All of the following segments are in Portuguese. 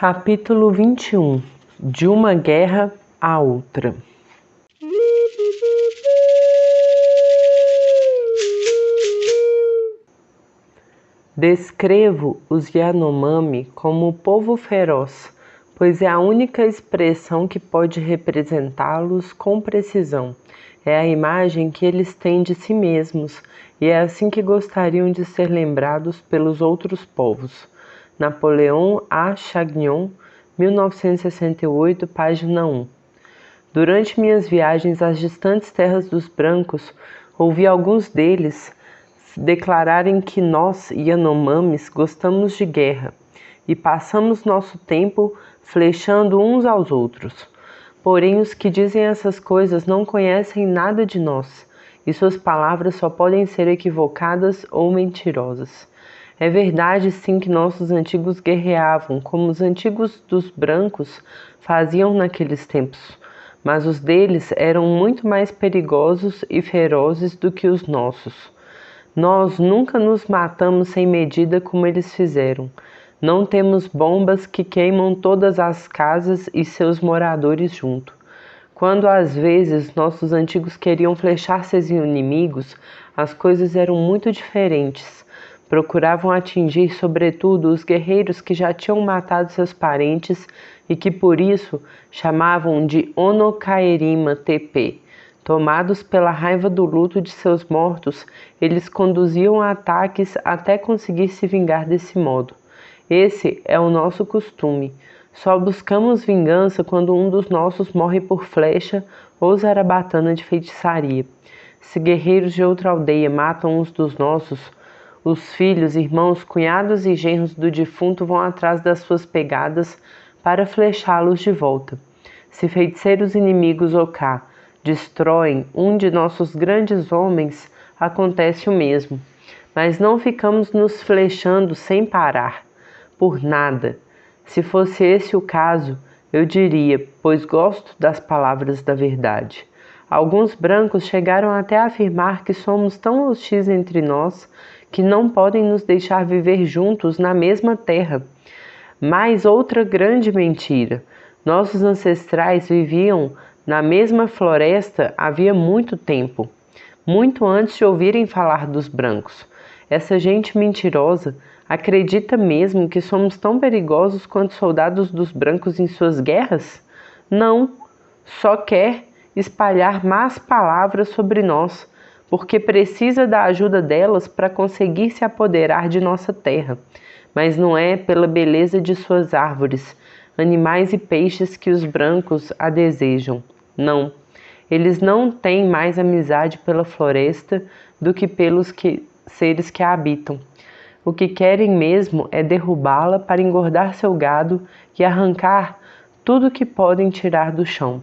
Capítulo 21. De uma guerra a outra. Descrevo os Yanomami como povo feroz, pois é a única expressão que pode representá-los com precisão. É a imagem que eles têm de si mesmos, e é assim que gostariam de ser lembrados pelos outros povos. Napoleão A. Chagnon, 1968, página 1. Durante minhas viagens às distantes terras dos brancos, ouvi alguns deles declararem que nós, Yanomamis, gostamos de guerra e passamos nosso tempo flechando uns aos outros. Porém, os que dizem essas coisas não conhecem nada de nós, e suas palavras só podem ser equivocadas ou mentirosas. É verdade, sim, que nossos antigos guerreavam, como os antigos dos brancos faziam naqueles tempos, mas os deles eram muito mais perigosos e ferozes do que os nossos. Nós nunca nos matamos sem medida como eles fizeram. Não temos bombas que queimam todas as casas e seus moradores junto. Quando às vezes nossos antigos queriam flechar seus inimigos, as coisas eram muito diferentes. Procuravam atingir sobretudo os guerreiros que já tinham matado seus parentes e que por isso chamavam de Onokaerima Tepe. Tomados pela raiva do luto de seus mortos, eles conduziam ataques até conseguir se vingar desse modo. Esse é o nosso costume. Só buscamos vingança quando um dos nossos morre por flecha ou zarabatana de feitiçaria. Se guerreiros de outra aldeia matam uns dos nossos, os filhos, irmãos, cunhados e genros do defunto vão atrás das suas pegadas para flechá-los de volta. Se feiticeiros inimigos Oka destroem um de nossos grandes homens, acontece o mesmo. Mas não ficamos nos flechando sem parar, por nada. Se fosse esse o caso, eu diria, pois gosto das palavras da verdade. Alguns brancos chegaram até a afirmar que somos tão hostis entre nós que não podem nos deixar viver juntos na mesma terra. Mas outra grande mentira. Nossos ancestrais viviam na mesma floresta havia muito tempo, muito antes de ouvirem falar dos brancos. Essa gente mentirosa acredita mesmo que somos tão perigosos quanto soldados dos brancos em suas guerras? Não, só quer espalhar más palavras sobre nós, porque precisa da ajuda delas para conseguir se apoderar de nossa terra. Mas não é pela beleza de suas árvores, animais e peixes que os brancos a desejam. Não, eles não têm mais amizade pela floresta do que pelos seres que a habitam. O que querem mesmo é derrubá-la para engordar seu gado e arrancar tudo o que podem tirar do chão.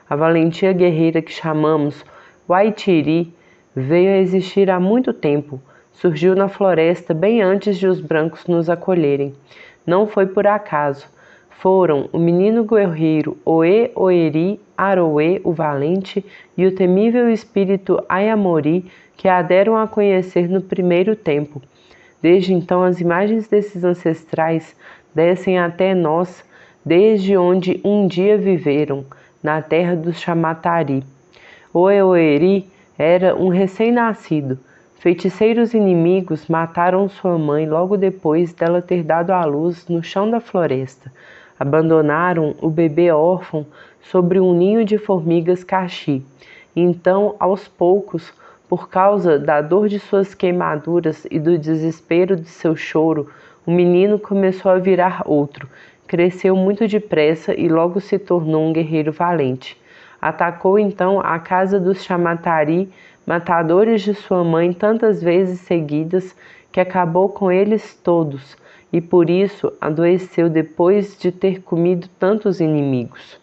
A valentia guerreira que chamamos Waitiri veio a existir há muito tempo. Surgiu na floresta bem antes de os brancos nos acolherem. Não foi por acaso. Foram o menino guerreiro Oe Oeri Aroe o Valente e o temível espírito Ayamori que a deram a conhecer no primeiro tempo. Desde então as imagens desses ancestrais descem até nós, desde onde um dia viveram, na terra dos Chamatari. Oe Oeri era um recém-nascido. Feiticeiros inimigos mataram sua mãe logo depois dela ter dado à luz no chão da floresta. Abandonaram o bebê órfão sobre um ninho de formigas caxi. Então, aos poucos, por causa da dor de suas queimaduras e do desespero de seu choro, o menino começou a virar outro. Cresceu muito depressa e logo se tornou um guerreiro valente. Atacou então a casa dos Chamatari, matadores de sua mãe tantas vezes seguidas que acabou com eles todos, e por isso adoeceu depois de ter comido tantos inimigos.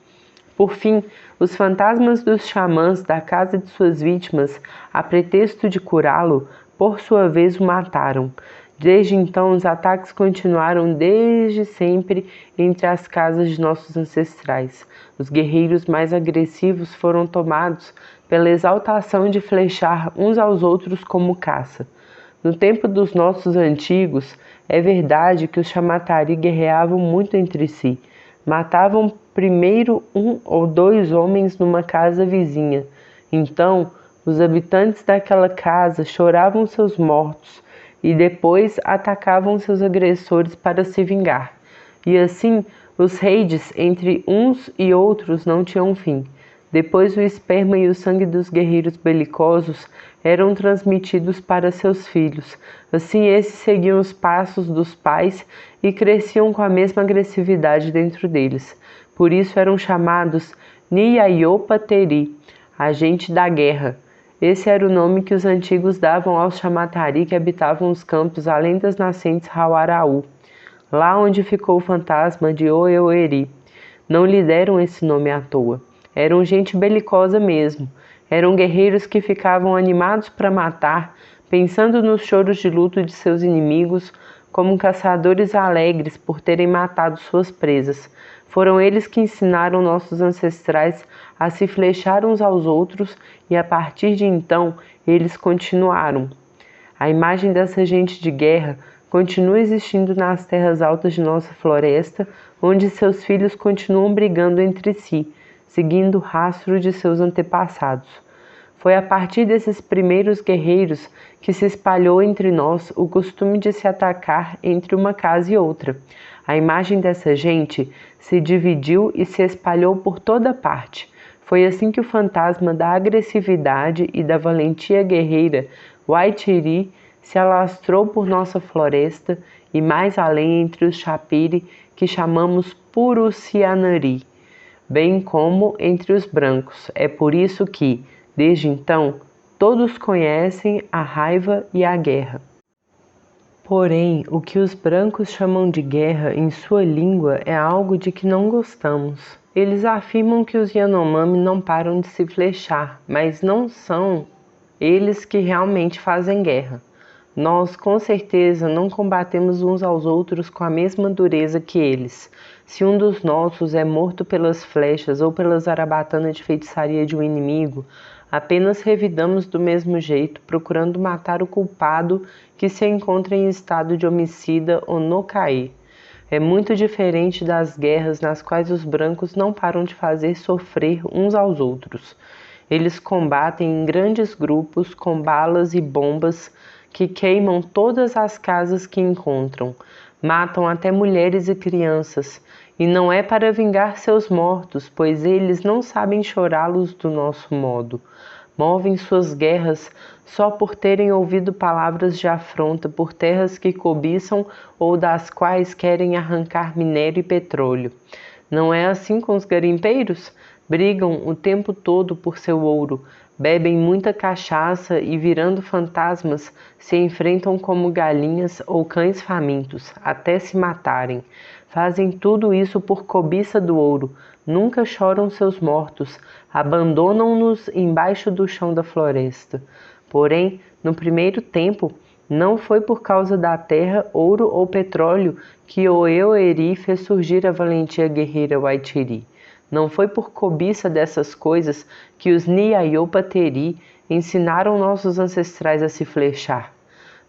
Por fim, os fantasmas dos xamãs da casa de suas vítimas, a pretexto de curá-lo, por sua vez o mataram. Desde então, os ataques continuaram desde sempre entre as casas de nossos ancestrais. Os guerreiros mais agressivos foram tomados pela exaltação de flechar uns aos outros como caça. No tempo dos nossos antigos, É verdade que os Chamatari guerreavam muito entre si. Matavam primeiro 1 ou 2 homens numa casa vizinha. Então, os habitantes daquela casa choravam seus mortos e depois atacavam seus agressores para se vingar. E assim, os raids entre uns e outros não tinham fim. Depois o esperma e o sangue dos guerreiros belicosos eram transmitidos para seus filhos. Assim esses seguiam os passos dos pais e cresciam com a mesma agressividade dentro deles. Por isso eram chamados Nyayopateri, agente da guerra. Esse era o nome que os antigos davam aos Chamatari que habitavam os campos além das nascentes Hawaraú, lá onde ficou o fantasma de Oeueri. Não lhe deram esse nome à toa. Eram gente belicosa mesmo. Eram guerreiros que ficavam animados para matar, pensando nos choros de luto de seus inimigos, como caçadores alegres por terem matado suas presas. Foram eles que ensinaram nossos ancestrais a se flechar uns aos outros e a partir de então eles continuaram. A imagem dessa gente de guerra continua existindo nas terras altas de nossa floresta, onde seus filhos continuam brigando entre si, seguindo o rastro de seus antepassados. Foi a partir desses primeiros guerreiros que se espalhou entre nós o costume de se atacar entre uma casa e outra. A imagem dessa gente se dividiu e se espalhou por toda parte. Foi assim que o fantasma da agressividade e da valentia guerreira Waitiri se alastrou por nossa floresta e mais além entre os Chapiri, que chamamos Purucianari, bem como entre os brancos. É por isso que, desde então, todos conhecem a raiva e a guerra. Porém, o que os brancos chamam de guerra em sua língua é algo de que não gostamos. Eles afirmam que os Yanomami não param de se flechar, mas não são eles que realmente fazem guerra. Nós, com certeza, não combatemos uns aos outros com a mesma dureza que eles. Se um dos nossos é morto pelas flechas ou pela zarabatana de feitiçaria de um inimigo, apenas revidamos do mesmo jeito, procurando matar o culpado que se encontra em estado de homicida ou no cair. É muito diferente das guerras nas quais os brancos não param de fazer sofrer uns aos outros. Eles combatem em grandes grupos com balas e bombas que queimam todas as casas que encontram, matam até mulheres e crianças, e não é para vingar seus mortos, pois eles não sabem chorá-los do nosso modo. Movem suas guerras só por terem ouvido palavras de afronta por terras que cobiçam ou das quais querem arrancar minério e petróleo. Não é assim com os garimpeiros? Brigam o tempo todo por seu ouro, bebem muita cachaça e, virando fantasmas, se enfrentam como galinhas ou cães famintos, até se matarem. Fazem tudo isso por cobiça do ouro, nunca choram seus mortos, abandonam-nos embaixo do chão da floresta. Porém, no primeiro tempo, não foi por causa da terra, ouro ou petróleo que Oeueri fez surgir a valentia guerreira Waitiri. Não foi por cobiça dessas coisas que os Nyayopateri ensinaram nossos ancestrais a se flechar.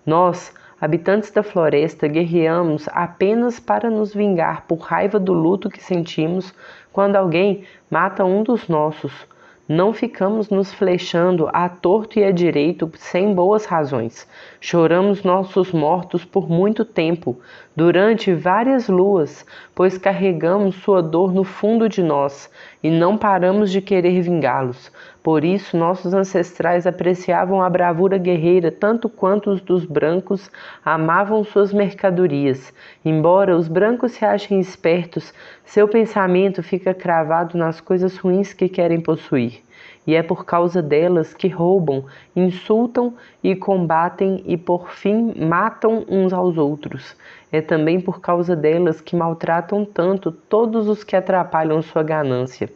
Nós, habitantes da floresta, guerreamos apenas para nos vingar por raiva do luto que sentimos quando alguém mata um dos nossos. Não ficamos nos flechando à torto e à direito sem boas razões. Choramos nossos mortos por muito tempo, durante várias luas, pois carregamos sua dor no fundo de nós e não paramos de querer vingá-los. Por isso, nossos ancestrais apreciavam a bravura guerreira tanto quanto os dos brancos amavam suas mercadorias. Embora os brancos se achem espertos, seu pensamento fica cravado nas coisas ruins que querem possuir. E é por causa delas que roubam, insultam e combatem e por fim matam uns aos outros. É também por causa delas que maltratam tanto todos os que atrapalham sua ganância.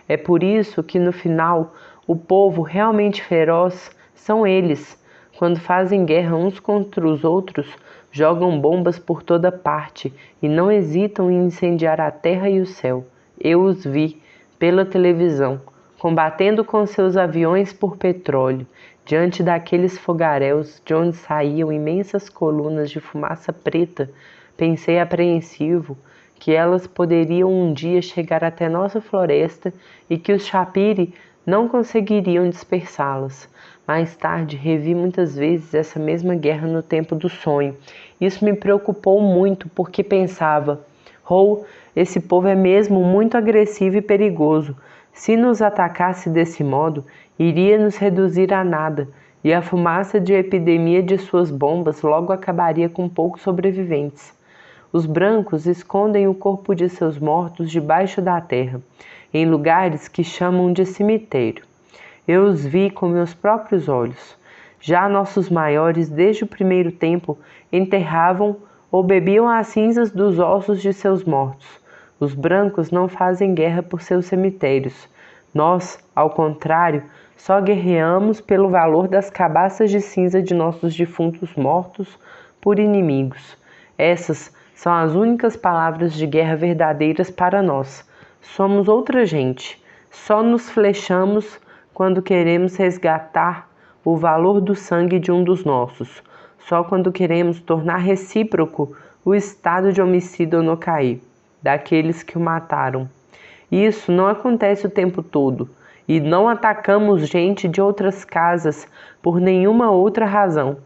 É por isso que no final o povo realmente feroz são eles. Quando fazem guerra uns contra os outros, jogam bombas por toda parte e não hesitam em incendiar a terra e o céu. Eu os vi pela televisão, combatendo com seus aviões por petróleo. Diante daqueles fogaréus de onde saíam imensas colunas de fumaça preta, pensei apreensivo que elas poderiam um dia chegar até nossa floresta e que os Chapiri não conseguiriam dispersá-las. Mais tarde, revi muitas vezes essa mesma guerra no tempo do sonho. Isso me preocupou muito porque pensava: esse povo é mesmo muito agressivo e perigoso. Se nos atacasse desse modo, iria nos reduzir a nada, e a fumaça de epidemia de suas bombas logo acabaria com poucos sobreviventes. Os brancos escondem o corpo de seus mortos debaixo da terra, em lugares que chamam de cemitério. Eu os vi com meus próprios olhos. Já nossos maiores, desde o primeiro tempo, enterravam ou bebiam as cinzas dos ossos de seus mortos. Os brancos não fazem guerra por seus cemitérios. Nós, ao contrário, só guerreamos pelo valor das cabaças de cinza de nossos defuntos mortos por inimigos. Essas são as únicas palavras de guerra verdadeiras para nós. Somos outra gente. Só nos flechamos quando queremos resgatar o valor do sangue de um dos nossos. Só quando queremos tornar recíproco o estado de homicídio no cair daqueles que o mataram. Isso não acontece o tempo todo, e não atacamos gente de outras casas por nenhuma outra razão.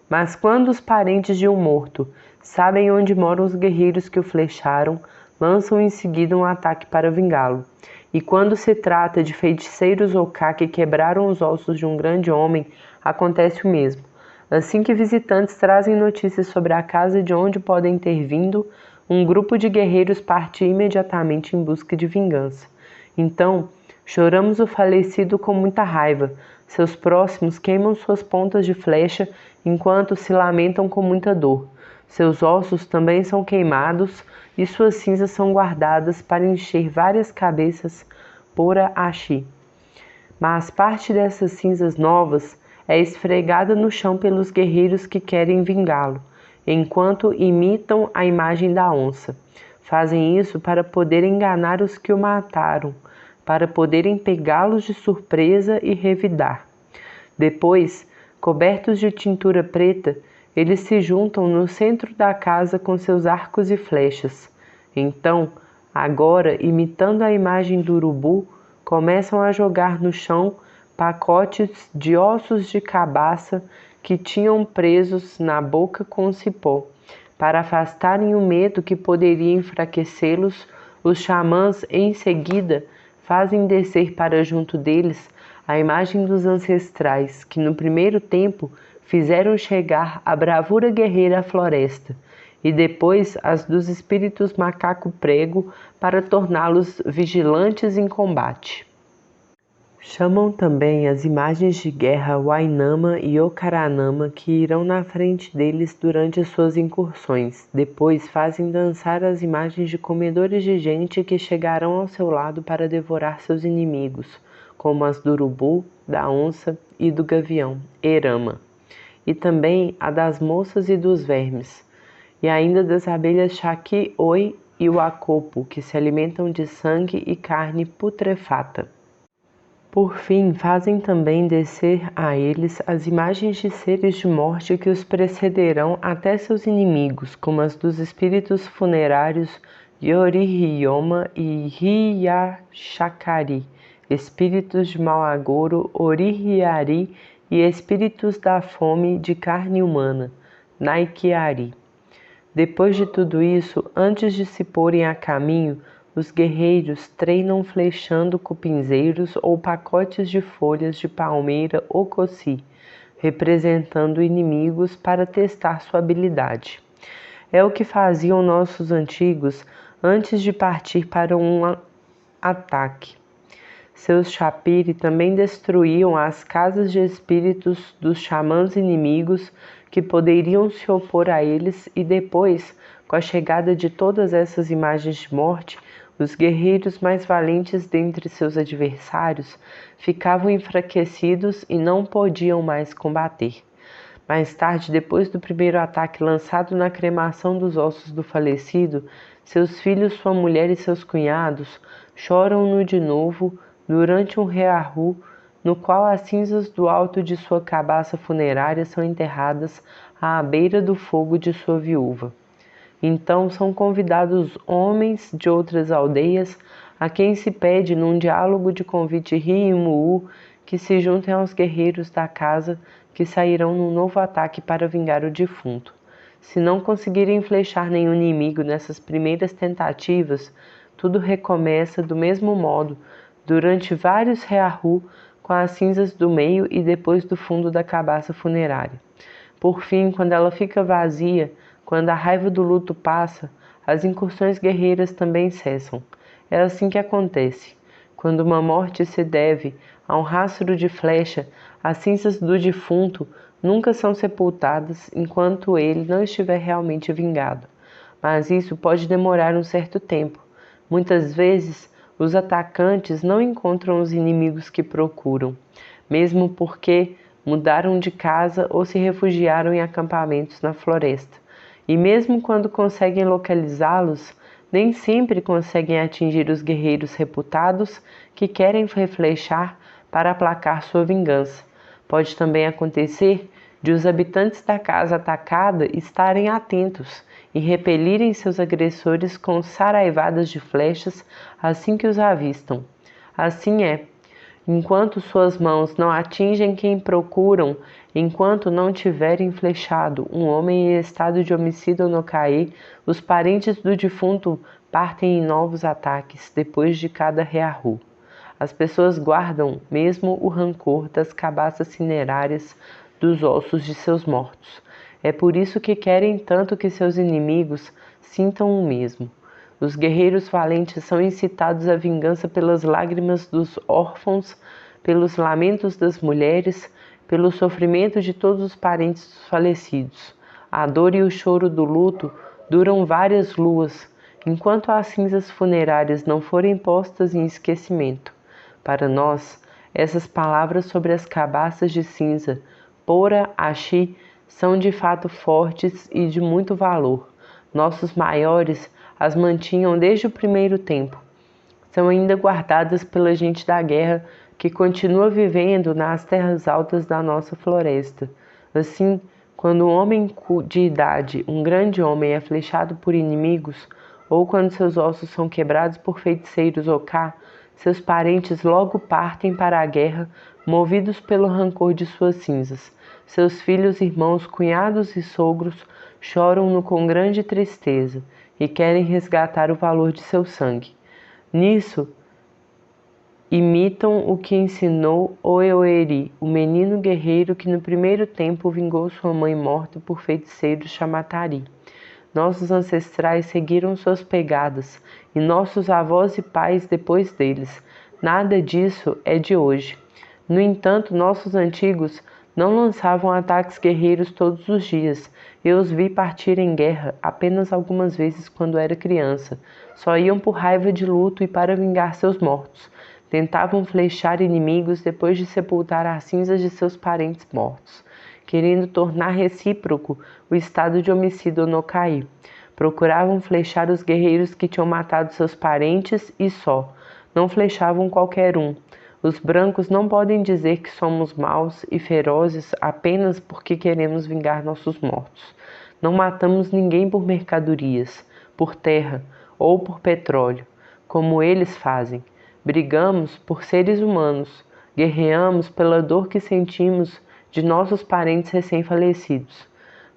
Mas quando os parentes de um morto sabem onde moram os guerreiros que o flecharam, lançam em seguida um ataque para vingá-lo. E quando se trata de feiticeiros ou cá que quebraram os ossos de um grande homem, acontece o mesmo. Assim que visitantes trazem notícias sobre a casa de onde podem ter vindo, um grupo de guerreiros parte imediatamente em busca de vingança. Então, choramos o falecido com muita raiva. Seus próximos queimam suas pontas de flecha enquanto se lamentam com muita dor. Seus ossos também são queimados e suas cinzas são guardadas para encher várias cabeças por Axi. Mas parte dessas cinzas novas é esfregada no chão pelos guerreiros que querem vingá-lo, enquanto imitam a imagem da onça. Fazem isso para poder enganar os que o mataram, para poderem pegá-los de surpresa e revidar. Depois, cobertos de tintura preta, eles se juntam no centro da casa com seus arcos e flechas. Então, agora, imitando a imagem do urubu, começam a jogar no chão pacotes de ossos de cabaça que tinham presos na boca com cipó. Para afastarem o medo que poderia enfraquecê-los, os xamãs, em seguida, fazem descer para junto deles a imagem dos ancestrais, que no primeiro tempo fizeram chegar a bravura guerreira à floresta, e depois as dos espíritos macaco-prego para torná-los vigilantes em combate. Chamam também as imagens de guerra Wainama e Ocaranama que irão na frente deles durante suas incursões. Depois fazem dançar as imagens de comedores de gente que chegarão ao seu lado para devorar seus inimigos, como as do urubu, da onça e do gavião, Erama, e também a das moças e dos vermes, e ainda das abelhas Chaqui, Oi e Wacopo, que se alimentam de sangue e carne putrefata. Por fim, fazem também descer a eles as imagens de seres de morte que os precederão até seus inimigos, como as dos espíritos funerários Yorihiyoma e Riyashakari, espíritos de mau agouro Orihiari e espíritos da fome de carne humana, Naikiari. Depois de tudo isso, antes de se porem a caminho, os guerreiros treinam flechando cupinzeiros ou pacotes de folhas de palmeira ou coci, representando inimigos para testar sua habilidade. É o que faziam nossos antigos antes de partir para um ataque. Seus Chapiri também destruíam as casas de espíritos dos xamãs inimigos que poderiam se opor a eles e depois, com a chegada de todas essas imagens de morte, os guerreiros mais valentes dentre seus adversários ficavam enfraquecidos e não podiam mais combater. Mais tarde, depois do primeiro ataque lançado na cremação dos ossos do falecido, seus filhos, sua mulher e seus cunhados choram-no de novo durante um rearru no qual as cinzas do alto de sua cabaça funerária são enterradas à beira do fogo de sua viúva. Então são convidados homens de outras aldeias, a quem se pede num diálogo de convite ri e muú que se juntem aos guerreiros da casa que sairão num novo ataque para vingar o defunto. Se não conseguirem flechar nenhum inimigo nessas primeiras tentativas, tudo recomeça do mesmo modo durante vários rearru com as cinzas do meio e depois do fundo da cabaça funerária. Por fim, quando ela fica vazia, quando a raiva do luto passa, as incursões guerreiras também cessam. É assim que acontece. Quando uma morte se deve a um rastro de flecha, as cinzas do defunto nunca são sepultadas enquanto ele não estiver realmente vingado. Mas isso pode demorar um certo tempo. Muitas vezes, os atacantes não encontram os inimigos que procuram, mesmo porque mudaram de casa ou se refugiaram em acampamentos na floresta. E mesmo quando conseguem localizá-los, nem sempre conseguem atingir os guerreiros reputados que querem reflechar para aplacar sua vingança. Pode também acontecer de os habitantes da casa atacada estarem atentos e repelirem seus agressores com saraivadas de flechas assim que os avistam. Assim é. Enquanto suas mãos não atingem quem procuram, enquanto não tiverem flechado um homem em estado de homicídio no cair, os parentes do defunto partem em novos ataques depois de cada rearru. As pessoas guardam mesmo o rancor das cabaças cinerárias dos ossos de seus mortos. É por isso que querem tanto que seus inimigos sintam o mesmo. Os guerreiros valentes são incitados à vingança pelas lágrimas dos órfãos, pelos lamentos das mulheres, pelo sofrimento de todos os parentes dos falecidos. A dor e o choro do luto duram várias luas, enquanto as cinzas funerárias não forem postas em esquecimento. Para nós, essas palavras sobre as cabaças de cinza, Pora Axi, são de fato fortes e de muito valor. Nossos maiores as mantinham desde o primeiro tempo. São ainda guardadas pela gente da guerra que continua vivendo nas terras altas da nossa floresta. Assim, quando um homem de idade, um grande homem, é flechado por inimigos, ou quando seus ossos são quebrados por feiticeiros Oká, seus parentes logo partem para a guerra, movidos pelo rancor de suas cinzas. Seus filhos, irmãos, cunhados e sogros choram-no com grande tristeza e querem resgatar o valor de seu sangue. Nisso, imitam o que ensinou Oeoeri, o menino guerreiro que no primeiro tempo vingou sua mãe morta por feiticeiros Shamatari. Nossos ancestrais seguiram suas pegadas, e nossos avós e pais depois deles. Nada disso é de hoje. No entanto, nossos antigos não lançavam ataques guerreiros todos os dias. Eu os vi partir em guerra apenas algumas vezes quando era criança. Só iam por raiva de luto e para vingar seus mortos. Tentavam flechar inimigos depois de sepultar as cinzas de seus parentes mortos, querendo tornar recíproco o estado de homicídio no cair. Procuravam flechar os guerreiros que tinham matado seus parentes e só. Não flechavam qualquer um. Os brancos não podem dizer que somos maus e ferozes apenas porque queremos vingar nossos mortos. Não matamos ninguém por mercadorias, por terra ou por petróleo, como eles fazem. Brigamos por seres humanos, guerreamos pela dor que sentimos de nossos parentes recém-falecidos.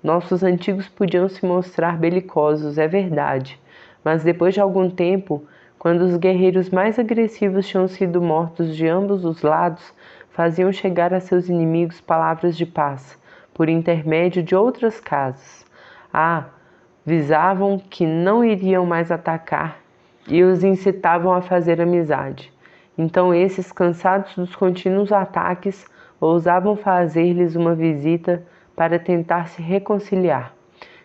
Nossos antigos podiam se mostrar belicosos, é verdade, mas depois de algum tempo, quando os guerreiros mais agressivos tinham sido mortos de ambos os lados, faziam chegar a seus inimigos palavras de paz, por intermédio de outras casas. Visavam que não iriam mais atacar e os incitavam a fazer amizade. Então esses, cansados dos contínuos ataques, ousavam fazer-lhes uma visita para tentar se reconciliar.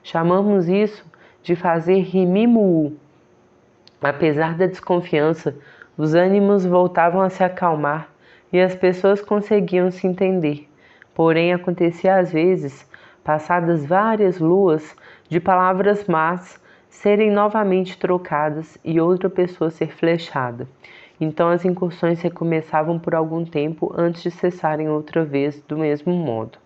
Chamamos isso de fazer rimimuu. Apesar da desconfiança, os ânimos voltavam a se acalmar e as pessoas conseguiam se entender. Porém, acontecia às vezes, passadas várias luas, de palavras más serem novamente trocadas e outra pessoa ser flechada. Então as incursões recomeçavam por algum tempo antes de cessarem outra vez do mesmo modo.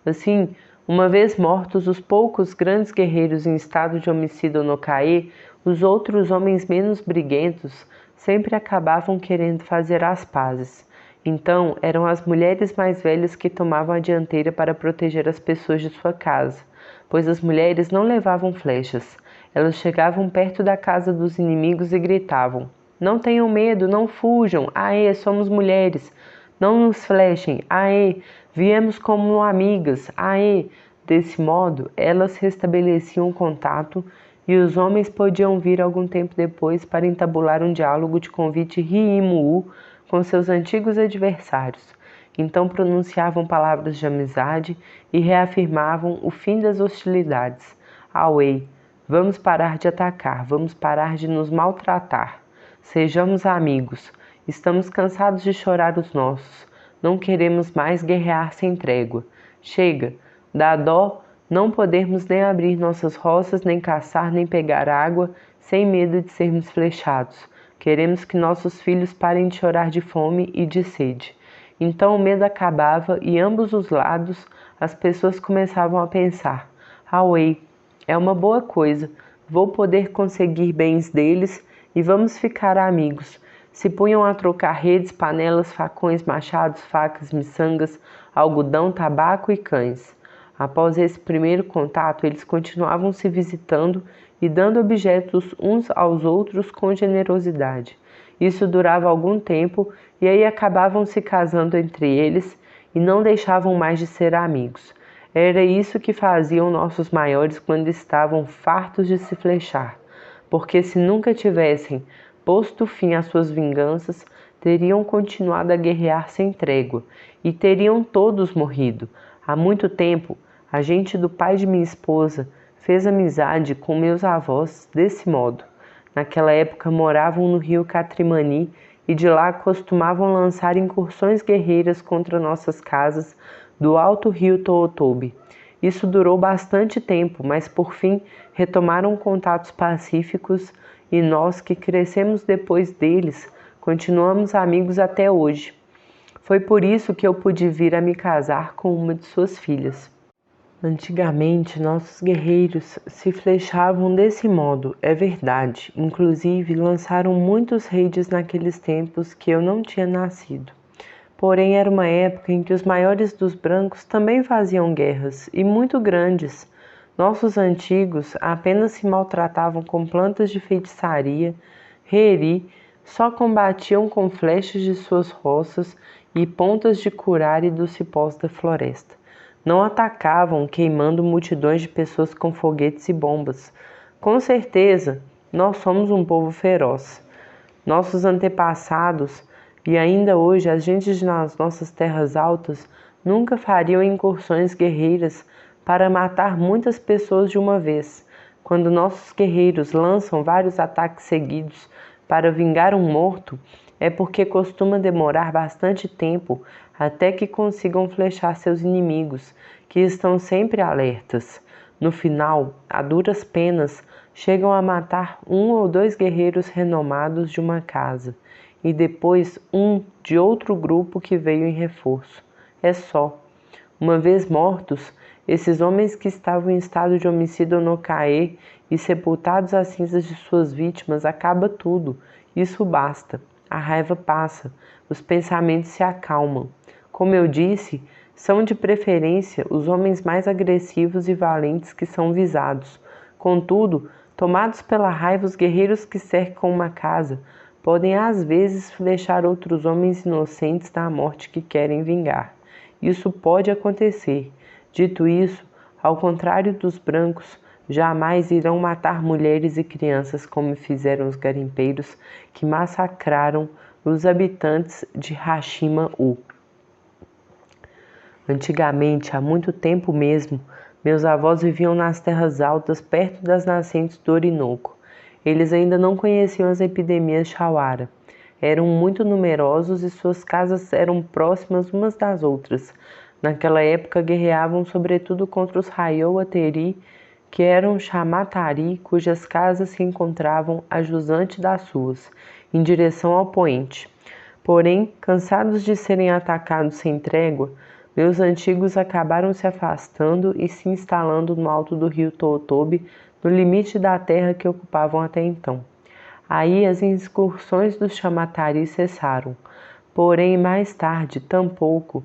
Assim, uma vez mortos os poucos grandes guerreiros em estado de homicídio no Caê, os outros homens menos briguentos sempre acabavam querendo fazer as pazes. Então, eram as mulheres mais velhas que tomavam a dianteira para proteger as pessoas de sua casa, pois as mulheres não levavam flechas. Elas chegavam perto da casa dos inimigos e gritavam: "Não tenham medo, não fujam! Aê, somos mulheres! Não nos flechem! Aê, viemos como amigas! Aê!" Desse modo, elas restabeleciam o contato e os homens podiam vir algum tempo depois para entabular um diálogo de convite ri-i-mu-u com seus antigos adversários. Então pronunciavam palavras de amizade e reafirmavam o fim das hostilidades. Away, vamos parar de atacar, vamos parar de nos maltratar. Sejamos amigos. Estamos cansados de chorar os nossos. Não queremos mais guerrear sem trégua. Chega, dá dó não podermos nem abrir nossas roças, nem caçar, nem pegar água, sem medo de sermos flechados. Queremos que nossos filhos parem de chorar de fome e de sede. Então o medo acabava e ambos os lados as pessoas começavam a pensar: Away, é uma boa coisa, vou poder conseguir bens deles e vamos ficar amigos. Se punham a trocar redes, panelas, facões, machados, facas, miçangas, algodão, tabaco e cães. Após esse primeiro contato, eles continuavam se visitando e dando objetos uns aos outros com generosidade. Isso durava algum tempo e aí acabavam se casando entre eles e não deixavam mais de ser amigos. Era isso que faziam nossos maiores quando estavam fartos de se flechar, porque se nunca tivessem posto fim às suas vinganças, teriam continuado a guerrear sem trégua e teriam todos morrido. Há muito tempo, a gente do pai de minha esposa fez amizade com meus avós desse modo. Naquela época moravam no rio Catrimani e de lá costumavam lançar incursões guerreiras contra nossas casas do alto rio Tootobe. Isso durou bastante tempo, mas por fim retomaram contatos pacíficos e nós que crescemos depois deles continuamos amigos até hoje. Foi por isso que eu pude vir a me casar com uma de suas filhas. Antigamente, nossos guerreiros se flechavam desse modo, é verdade. Inclusive, lançaram muitos raids naqueles tempos que eu não tinha nascido. Porém, era uma época em que os maiores dos brancos também faziam guerras, e muito grandes. Nossos antigos apenas se maltratavam com plantas de feitiçaria, reri, só combatiam com flechas de suas roças e pontas de curare dos cipós da floresta. Não atacavam queimando multidões de pessoas com foguetes e bombas. Com certeza, nós somos um povo feroz. Nossos antepassados e ainda hoje as gentes nas nossas terras altas nunca fariam incursões guerreiras para matar muitas pessoas de uma vez. Quando nossos guerreiros lançam vários ataques seguidos para vingar um morto, é porque costuma demorar bastante tempo até que consigam flechar seus inimigos, que estão sempre alertas. No final, a duras penas, chegam a matar 1 ou 2 guerreiros renomados de uma casa, e depois um de outro grupo que veio em reforço. É só. Uma vez mortos, esses homens que estavam em estado de homicídio no Caê e sepultados as cinzas de suas vítimas, acaba tudo. Isso basta. A raiva passa, os pensamentos se acalmam. Como eu disse, são de preferência os homens mais agressivos e valentes que são visados. Contudo, tomados pela raiva, os guerreiros que cercam uma casa podem às vezes flechar outros homens inocentes da morte que querem vingar. Isso pode acontecer. Dito isso, ao contrário dos brancos, jamais irão matar mulheres e crianças como fizeram os garimpeiros que massacraram os habitantes de Hashima-u. Antigamente, há muito tempo mesmo, meus avós viviam nas terras altas perto das nascentes do Orinoco. Eles ainda não conheciam as epidemias Chauara. Eram muito numerosos e suas casas eram próximas umas das outras. Naquela época guerreavam sobretudo contra os Raioa Teri, que eram Chamatari, cujas casas se encontravam a jusante das suas, em direção ao poente. Porém, cansados de serem atacados sem trégua, meus antigos acabaram se afastando e se instalando no alto do rio Tootobe, no limite da terra que ocupavam até então. Aí as incursões dos Chamatari cessaram. Porém, mais tarde, tampouco,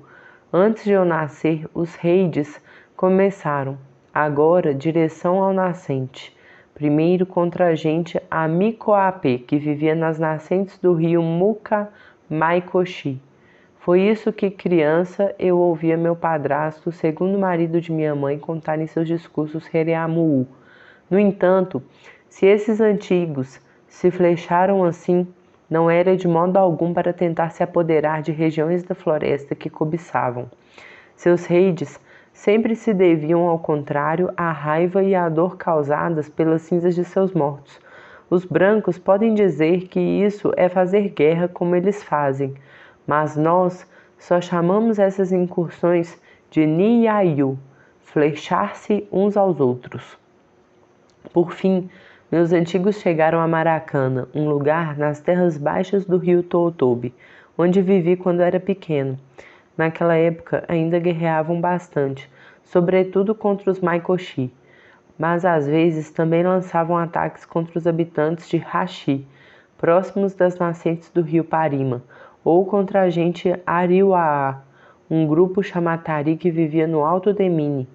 antes de eu nascer, os reides começaram, agora direção ao nascente. Primeiro contra a gente Amikoape, que vivia nas nascentes do rio Muka-Maikoshi. Foi isso que, criança, eu ouvia meu padrasto, segundo marido de minha mãe, contar em seus discursos Hereamuu. No entanto, se esses antigos se flecharam assim, não era de modo algum para tentar se apoderar de regiões da floresta que cobiçavam. Seus reides sempre se deviam, ao contrário, à raiva e à dor causadas pelas cinzas de seus mortos. Os brancos podem dizer que isso é fazer guerra como eles fazem, mas nós só chamamos essas incursões de Niyayu, flechar-se uns aos outros. Por fim, meus antigos chegaram a Maracana, um lugar nas terras baixas do rio Tootobe, onde vivi quando era pequeno. Naquela época ainda guerreavam bastante, sobretudo contra os Maikoshi, mas às vezes também lançavam ataques contra os habitantes de Hashi, próximos das nascentes do rio Parima, ou contra a gente Ariwaa, um grupo Chamatari que vivia no Alto Demini,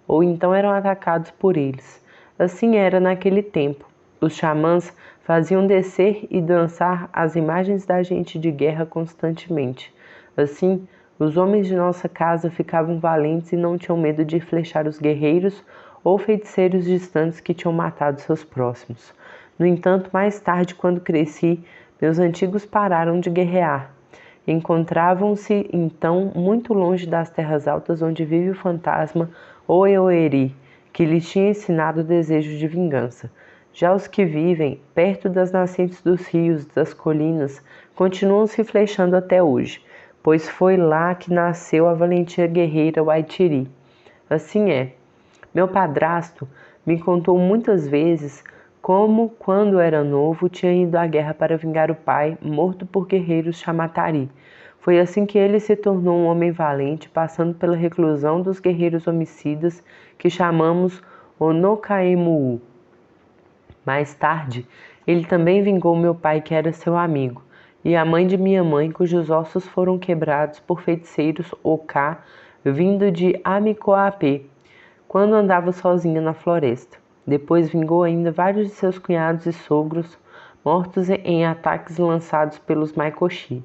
ou então eram atacados por eles. Assim era naquele tempo. Os xamãs faziam descer e dançar as imagens da gente de guerra constantemente. Assim, os homens de nossa casa ficavam valentes e não tinham medo de flechar os guerreiros ou feiticeiros distantes que tinham matado seus próximos. No entanto, mais tarde, quando cresci, meus antigos pararam de guerrear. Encontravam-se, então, muito longe das terras altas onde vive o fantasma Oeoeri, que lhes tinha ensinado o desejo de vingança. Já os que vivem perto das nascentes dos rios, das colinas, continuam se flechando até hoje, pois foi lá que nasceu a valentia guerreira Waitiri. Assim é. Meu padrasto me contou muitas vezes como, quando era novo, tinha ido à guerra para vingar o pai, morto por guerreiros Chamatari. Foi assim que ele se tornou um homem valente, passando pela reclusão dos guerreiros homicidas que chamamos Onokaemuu. Mais tarde, ele também vingou meu pai, que era seu amigo, e a mãe de minha mãe, cujos ossos foram quebrados por feiticeiros Oka, vindo de Amikoape, quando andava sozinha na floresta. Depois vingou ainda vários de seus cunhados e sogros, mortos em ataques lançados pelos Maikoshi.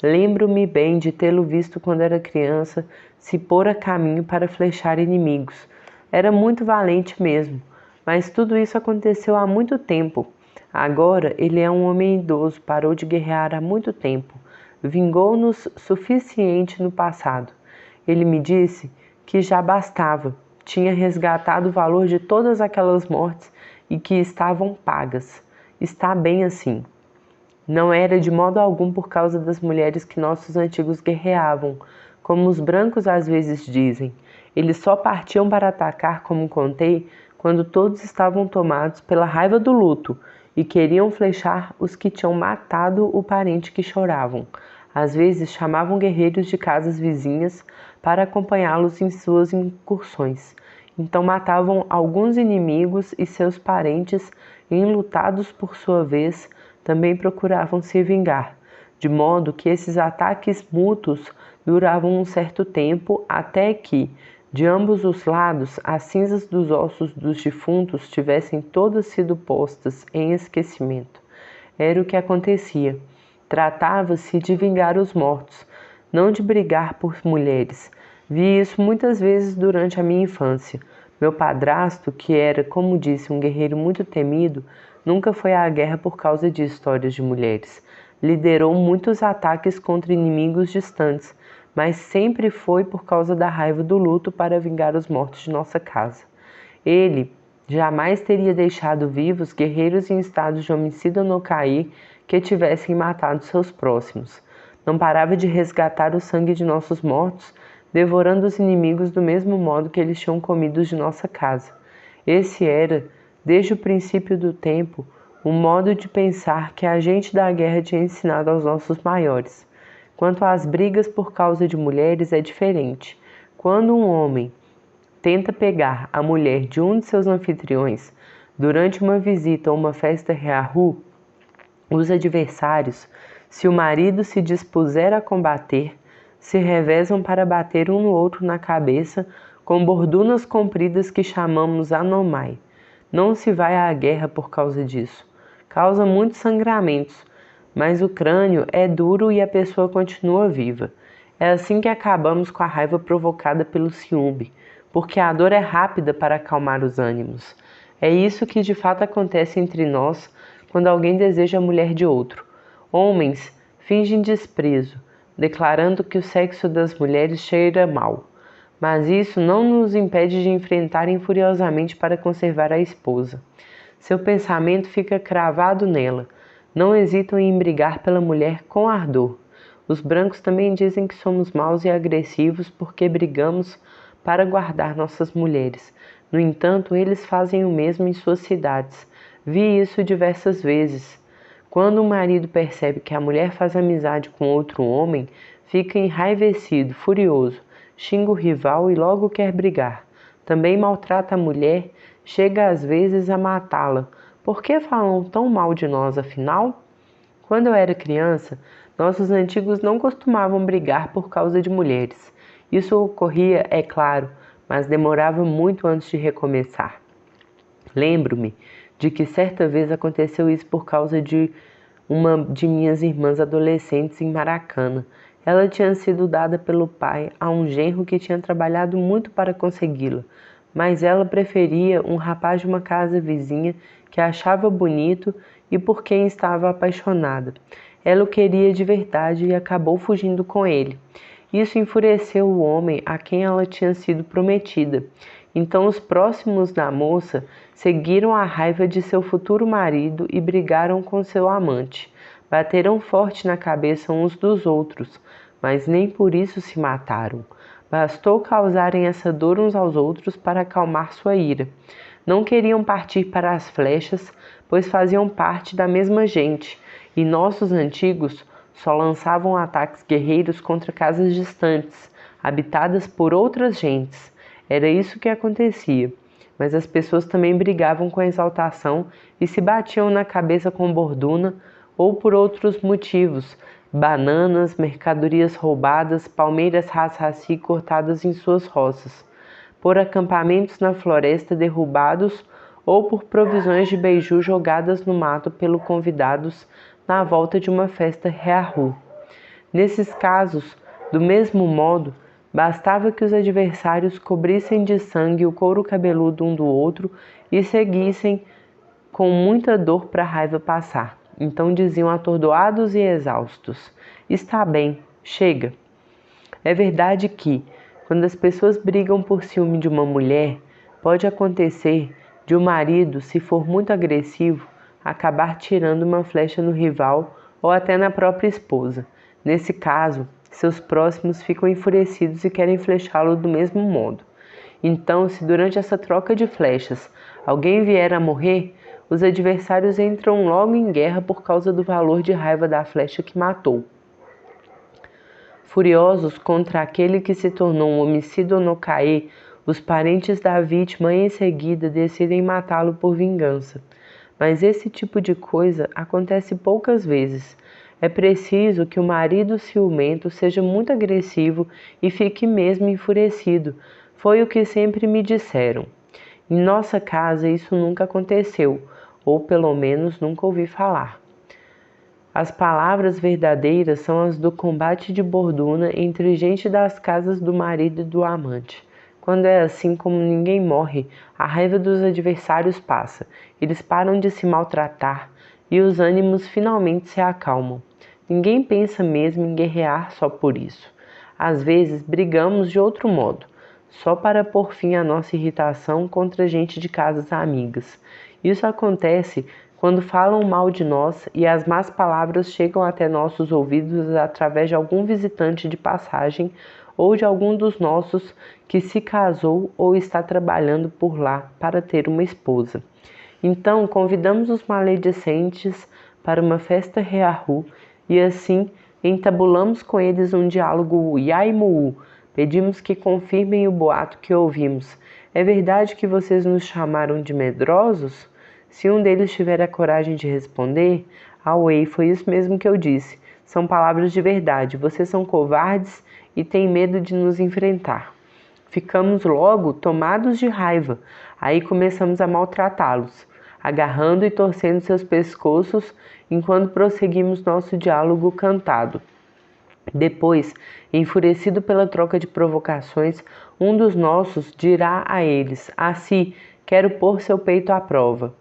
Lembro-me bem de tê-lo visto quando era criança se pôr a caminho para flechar inimigos. Era muito valente mesmo, mas tudo isso aconteceu há muito tempo. Agora ele é um homem idoso, parou de guerrear há muito tempo. Vingou-nos suficiente no passado. Ele me disse que já bastava, tinha resgatado o valor de todas aquelas mortes e que estavam pagas. Está bem assim. Não era de modo algum por causa das mulheres que nossos antigos guerreavam, como os brancos às vezes dizem. Eles só partiam para atacar, como contei, quando todos estavam tomados pela raiva do luto e queriam flechar os que tinham matado o parente que choravam. Às vezes chamavam guerreiros de casas vizinhas para acompanhá-los em suas incursões. Então matavam alguns inimigos e seus parentes, enlutados por sua vez, também procuravam se vingar, de modo que esses ataques mútuos duravam um certo tempo até que, de ambos os lados, as cinzas dos ossos dos defuntos tivessem todas sido postas em esquecimento. Era o que acontecia. Tratava-se de vingar os mortos, não de brigar por mulheres. Vi isso muitas vezes durante a minha infância. Meu padrasto, que era, como disse, um guerreiro muito temido, nunca foi à guerra por causa de histórias de mulheres. Liderou muitos ataques contra inimigos distantes, mas sempre foi por causa da raiva do luto para vingar os mortos de nossa casa. Ele jamais teria deixado vivos guerreiros em estado de homicídio no cair que tivessem matado seus próximos. Não parava de resgatar o sangue de nossos mortos, devorando os inimigos do mesmo modo que eles tinham comido os de nossa casa. Esse era, desde o princípio do tempo, um modo de pensar que a gente da guerra tinha ensinado aos nossos maiores. Quanto às brigas por causa de mulheres, é diferente. Quando um homem tenta pegar a mulher de um de seus anfitriões durante uma visita ou uma festa rearru, os adversários, se o marido se dispuser a combater, se revezam para bater um no outro na cabeça com bordunas compridas que chamamos anomai. Não se vai à guerra por causa disso. Causa muitos sangramentos, mas o crânio é duro e a pessoa continua viva. É assim que acabamos com a raiva provocada pelo ciúme, porque a dor é rápida para acalmar os ânimos. É isso que de fato acontece entre nós quando alguém deseja a mulher de outro. Homens fingem desprezo, declarando que o sexo das mulheres cheira mal. Mas isso não nos impede de enfrentarem furiosamente para conservar a esposa. Seu pensamento fica cravado nela. Não hesitam em brigar pela mulher com ardor. Os brancos também dizem que somos maus e agressivos porque brigamos para guardar nossas mulheres. No entanto, eles fazem o mesmo em suas cidades. Vi isso diversas vezes. Quando o marido percebe que a mulher faz amizade com outro homem, fica enraivecido, furioso, xinga o rival e logo quer brigar. Também maltrata a mulher, chega às vezes a matá-la. Por que falam tão mal de nós, afinal? Quando eu era criança, nossos antigos não costumavam brigar por causa de mulheres. Isso ocorria, é claro, mas demorava muito antes de recomeçar. Lembro-me de que certa vez aconteceu isso por causa de uma de minhas irmãs adolescentes em Maracana. Ela tinha sido dada pelo pai a um genro que tinha trabalhado muito para consegui-la, mas ela preferia um rapaz de uma casa vizinha que achava bonito e por quem estava apaixonada. Ela o queria de verdade e acabou fugindo com ele. Isso enfureceu o homem a quem ela tinha sido prometida. Então os próximos da moça seguiram a raiva de seu futuro marido e brigaram com seu amante. Bateram forte na cabeça uns dos outros, mas nem por isso se mataram. Bastou causarem essa dor uns aos outros para acalmar sua ira. Não queriam partir para as flechas, pois faziam parte da mesma gente, e nossos antigos só lançavam ataques guerreiros contra casas distantes, habitadas por outras gentes. Era isso que acontecia. Mas as pessoas também brigavam com exaltação e se batiam na cabeça com borduna ou por outros motivos, bananas, mercadorias roubadas, palmeiras raci cortadas em suas roças, por acampamentos na floresta derrubados ou por provisões de beiju jogadas no mato pelos convidados na volta de uma festa rearru. Nesses casos, do mesmo modo, bastava que os adversários cobrissem de sangue o couro cabeludo um do outro e seguissem com muita dor para a raiva passar. Então diziam atordoados e exaustos: está bem, chega. É verdade que, quando as pessoas brigam por ciúme de uma mulher, pode acontecer de o marido, se for muito agressivo, acabar tirando uma flecha no rival ou até na própria esposa. Nesse caso, seus próximos ficam enfurecidos e querem flechá-lo do mesmo modo. Então, se durante essa troca de flechas alguém vier a morrer, os adversários entram logo em guerra por causa do valor de raiva da flecha que matou. Furiosos contra aquele que se tornou um homicida no caê, os parentes da vítima em seguida decidem matá-lo por vingança. Mas esse tipo de coisa acontece poucas vezes. É preciso que o marido ciumento seja muito agressivo e fique mesmo enfurecido. Foi o que sempre me disseram. Em nossa casa isso nunca aconteceu, ou pelo menos nunca ouvi falar. As palavras verdadeiras são as do combate de borduna entre gente das casas do marido e do amante. Quando é assim, como ninguém morre, a raiva dos adversários passa, eles param de se maltratar e os ânimos finalmente se acalmam. Ninguém pensa mesmo em guerrear só por isso. Às vezes brigamos de outro modo, só para pôr fim à nossa irritação contra gente de casas amigas. Isso acontece quando falam mal de nós e as más palavras chegam até nossos ouvidos através de algum visitante de passagem ou de algum dos nossos que se casou ou está trabalhando por lá para ter uma esposa. Então convidamos os maledicentes para uma festa reahu e assim entabulamos com eles um diálogo yaimuú. Pedimos que confirmem o boato que ouvimos. É verdade que vocês nos chamaram de medrosos? Se um deles tiver a coragem de responder, Awei, foi isso mesmo que eu disse. São palavras de verdade. Vocês são covardes e têm medo de nos enfrentar. Ficamos logo tomados de raiva. Aí começamos a maltratá-los, agarrando e torcendo seus pescoços enquanto prosseguimos nosso diálogo cantado. Depois, enfurecido pela troca de provocações, um dos nossos dirá a eles: assim, quero pôr seu peito à prova.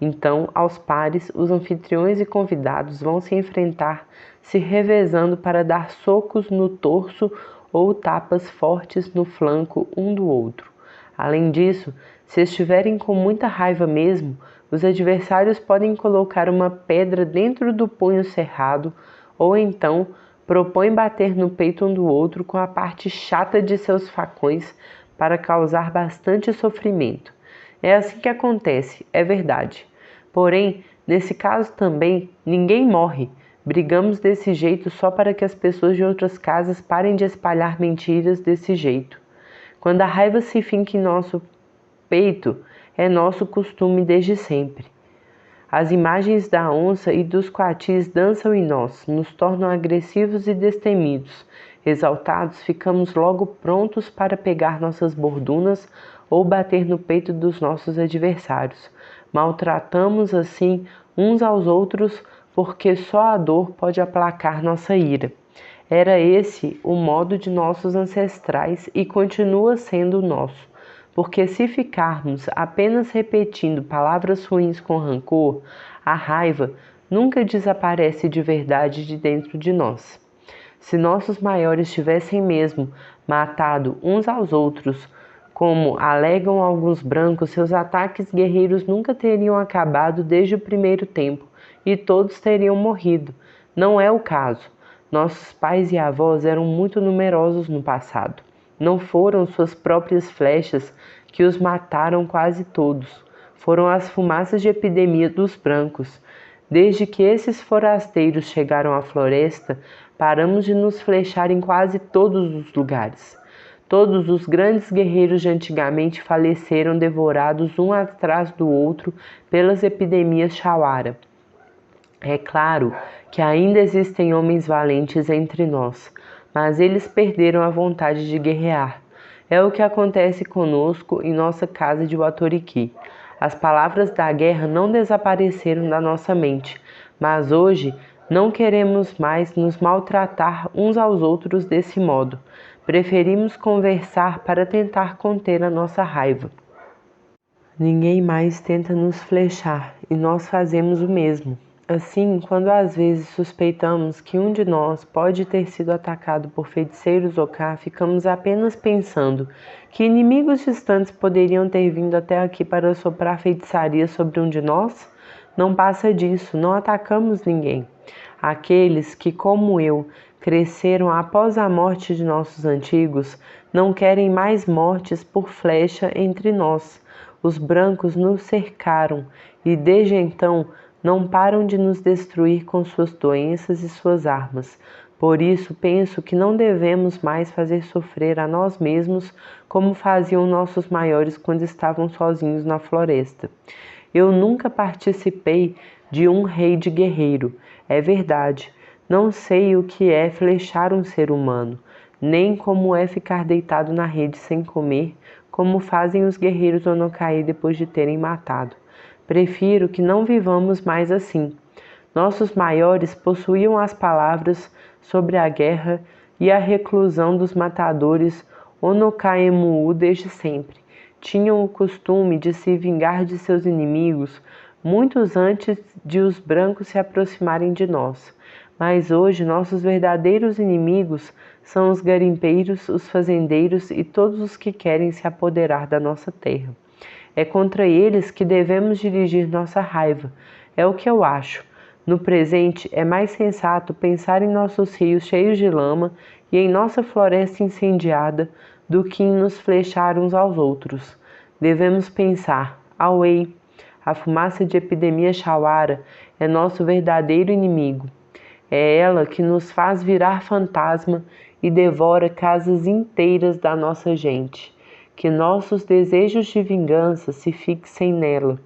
Então, aos pares, os anfitriões e convidados vão se enfrentar, se revezando para dar socos no torso ou tapas fortes no flanco um do outro. Além disso, se estiverem com muita raiva mesmo, os adversários podem colocar uma pedra dentro do punho cerrado ou então propõem bater no peito um do outro com a parte chata de seus facões para causar bastante sofrimento. É assim que acontece, é verdade. Porém, nesse caso também, ninguém morre. Brigamos desse jeito só para que as pessoas de outras casas parem de espalhar mentiras desse jeito. Quando a raiva se finca em nosso peito, é nosso costume desde sempre. As imagens da onça e dos coatis dançam em nós, nos tornam agressivos e destemidos. Exaltados, ficamos logo prontos para pegar nossas bordunas ou bater no peito dos nossos adversários. Maltratamos assim uns aos outros porque só a dor pode aplacar nossa ira. Era esse o modo de nossos ancestrais e continua sendo o nosso. Porque se ficarmos apenas repetindo palavras ruins com rancor, a raiva nunca desaparece de verdade de dentro de nós. Se nossos maiores tivessem mesmo matado uns aos outros, como alegam alguns brancos, seus ataques guerreiros nunca teriam acabado desde o primeiro tempo e todos teriam morrido. Não é o caso. Nossos pais e avós eram muito numerosos no passado. Não foram suas próprias flechas que os mataram quase todos. Foram as fumaças de epidemia dos brancos. Desde que esses forasteiros chegaram à floresta, paramos de nos flechar em quase todos os lugares. Todos os grandes guerreiros de antigamente faleceram devorados um atrás do outro pelas epidemias Chauara. É claro que ainda existem homens valentes entre nós, mas eles perderam a vontade de guerrear. É o que acontece conosco em nossa casa de Watoriki. As palavras da guerra não desapareceram da nossa mente, mas hoje não queremos mais nos maltratar uns aos outros desse modo. Preferimos conversar para tentar conter a nossa raiva. Ninguém mais tenta nos flechar e nós fazemos o mesmo. Assim, quando às vezes suspeitamos que um de nós pode ter sido atacado por feiticeiros Oka, ficamos apenas pensando que inimigos distantes poderiam ter vindo até aqui para soprar feitiçaria sobre um de nós? Não passa disso, não atacamos ninguém. Aqueles que, como eu, cresceram após a morte de nossos antigos, não querem mais mortes por flecha entre nós. Os brancos nos cercaram e, desde então, não param de nos destruir com suas doenças e suas armas. Por isso, penso que não devemos mais fazer sofrer a nós mesmos como faziam nossos maiores quando estavam sozinhos na floresta. Eu nunca participei de um rei de guerreiro, é verdade. Não sei o que é flechar um ser humano, nem como é ficar deitado na rede sem comer, como fazem os guerreiros Onokai depois de terem matado. Prefiro que não vivamos mais assim. Nossos maiores possuíam as palavras sobre a guerra e a reclusão dos matadores Onokaemuu desde sempre. Tinham o costume de se vingar de seus inimigos muitos antes de os brancos se aproximarem de nós. Mas hoje nossos verdadeiros inimigos são os garimpeiros, os fazendeiros e todos os que querem se apoderar da nossa terra. É contra eles que devemos dirigir nossa raiva. É o que eu acho. No presente, é mais sensato pensar em nossos rios cheios de lama e em nossa floresta incendiada do que em nos flechar uns aos outros. Devemos pensar, away, a fumaça de epidemia chauara é nosso verdadeiro inimigo. É ela que nos faz virar fantasma e devora casas inteiras da nossa gente. Que nossos desejos de vingança se fixem nela.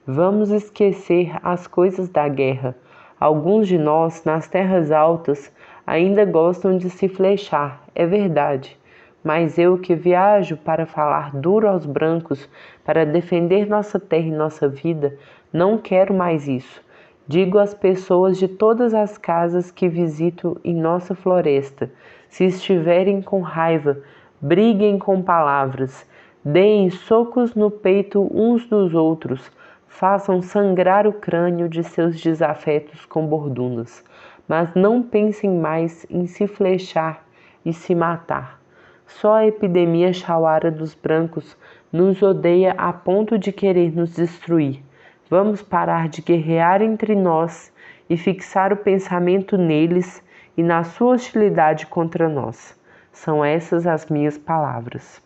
Vamos esquecer as coisas da guerra. Alguns de nós, nas terras altas, ainda gostam de se flechar, é verdade. Mas eu que viajo para falar duro aos brancos, para defender nossa terra e nossa vida, não quero mais isso. Digo às pessoas de todas as casas que visito em nossa floresta, se estiverem com raiva, briguem com palavras, deem socos no peito uns dos outros, façam sangrar o crânio de seus desafetos com bordunas, mas não pensem mais em se flechar e se matar. Só a epidemia chauara dos brancos nos odeia a ponto de querer nos destruir. Vamos parar de guerrear entre nós e fixar o pensamento neles e na sua hostilidade contra nós. São essas as minhas palavras.